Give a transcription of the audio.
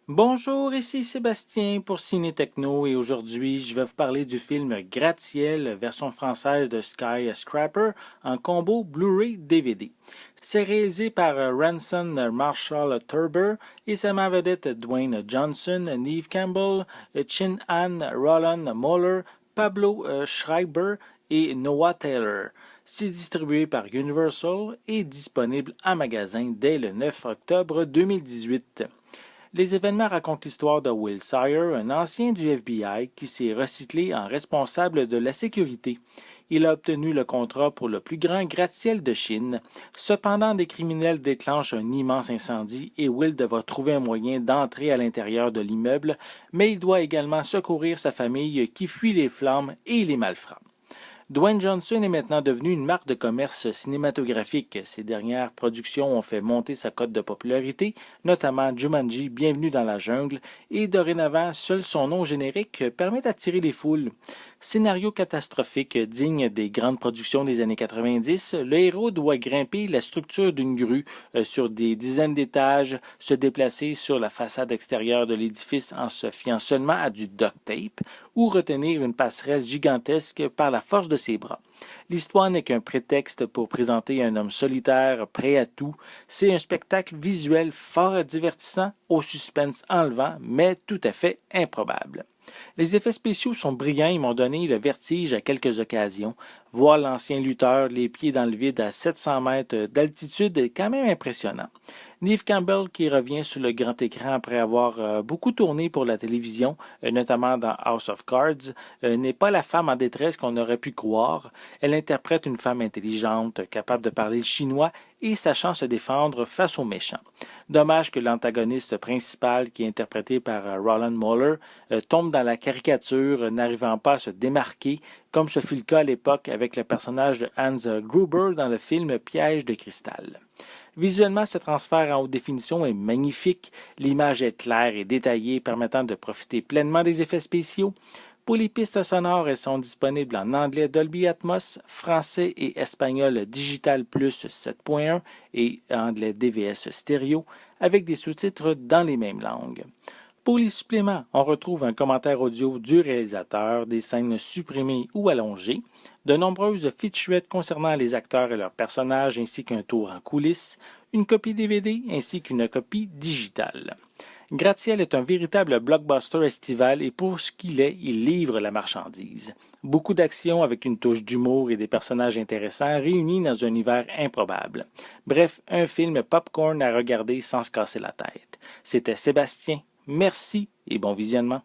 Bonjour, ici Sébastien pour Ciné Techno et aujourd'hui je vais vous parler du film Gratte-ciel, version française de Skyscraper en combo Blu-ray DVD. C'est réalisé par Ranson Marshall Turber et ça met en vedette Dwayne Johnson, Neve Campbell, Chin-Han, Roland Moller, Pablo Schreiber et Noah Taylor. C'est distribué par Universal et disponible en magasin dès le 9 octobre 2018. Les événements racontent l'histoire de Will Sire, un ancien du FBI qui s'est recyclé en responsable de la sécurité. Il a obtenu le contrat pour le plus grand gratte-ciel de Chine. Cependant, des criminels déclenchent un immense incendie et Will devra trouver un moyen d'entrer à l'intérieur de l'immeuble, mais il doit également secourir sa famille qui fuit les flammes et les malfrats. Dwayne Johnson est maintenant devenu une marque de commerce cinématographique. Ses dernières productions ont fait monter sa cote de popularité, notamment Jumanji, Bienvenue dans la jungle, et dorénavant, seul son nom générique permet d'attirer les foules. Scénario catastrophique digne des grandes productions des années 90, le héros doit grimper la structure d'une grue sur des dizaines d'étages, se déplacer sur la façade extérieure de l'édifice en se fiant seulement à du duct tape, ou retenir une passerelle gigantesque par la force de ses bras. L'histoire n'est qu'un prétexte pour présenter un homme solitaire, prêt à tout. C'est un spectacle visuel fort divertissant, au suspense enlevant, mais tout à fait improbable. Les effets spéciaux sont brillants et m'ont donné le vertige à quelques occasions. Voir l'ancien lutteur les pieds dans le vide à 700 mètres d'altitude est quand même impressionnant. Neve Campbell qui revient sur le grand écran après avoir beaucoup tourné pour la télévision, notamment dans House of Cards, n'est pas la femme en détresse qu'on aurait pu croire. Elle interprète une femme intelligente, capable de parler le chinois et sachant se défendre face aux méchants. Dommage que l'antagoniste principal, qui est interprété par Roland Moller, tombe dans la caricature, n'arrivant pas à se démarquer, comme ce fut le cas à l'époque avec le personnage de Hans Gruber dans le film Piège de cristal. Visuellement, ce transfert en haute définition est magnifique. L'image est claire et détaillée, permettant de profiter pleinement des effets spéciaux. Pour les pistes sonores, elles sont disponibles en anglais Dolby Atmos, français et espagnol Digital Plus 7.1 et anglais DVS stéréo, avec des sous-titres dans les mêmes langues. Pour les suppléments, on retrouve un commentaire audio du réalisateur, des scènes supprimées ou allongées, de nombreuses featurettes concernant les acteurs et leurs personnages ainsi qu'un tour en coulisses, une copie DVD ainsi qu'une copie digitale. Gratte-ciel est un véritable blockbuster estival et pour ce qu'il est, il livre la marchandise. Beaucoup d'action avec une touche d'humour et des personnages intéressants réunis dans un univers improbable. Bref, un film popcorn à regarder sans se casser la tête. C'était Sébastien. Merci et bon visionnement.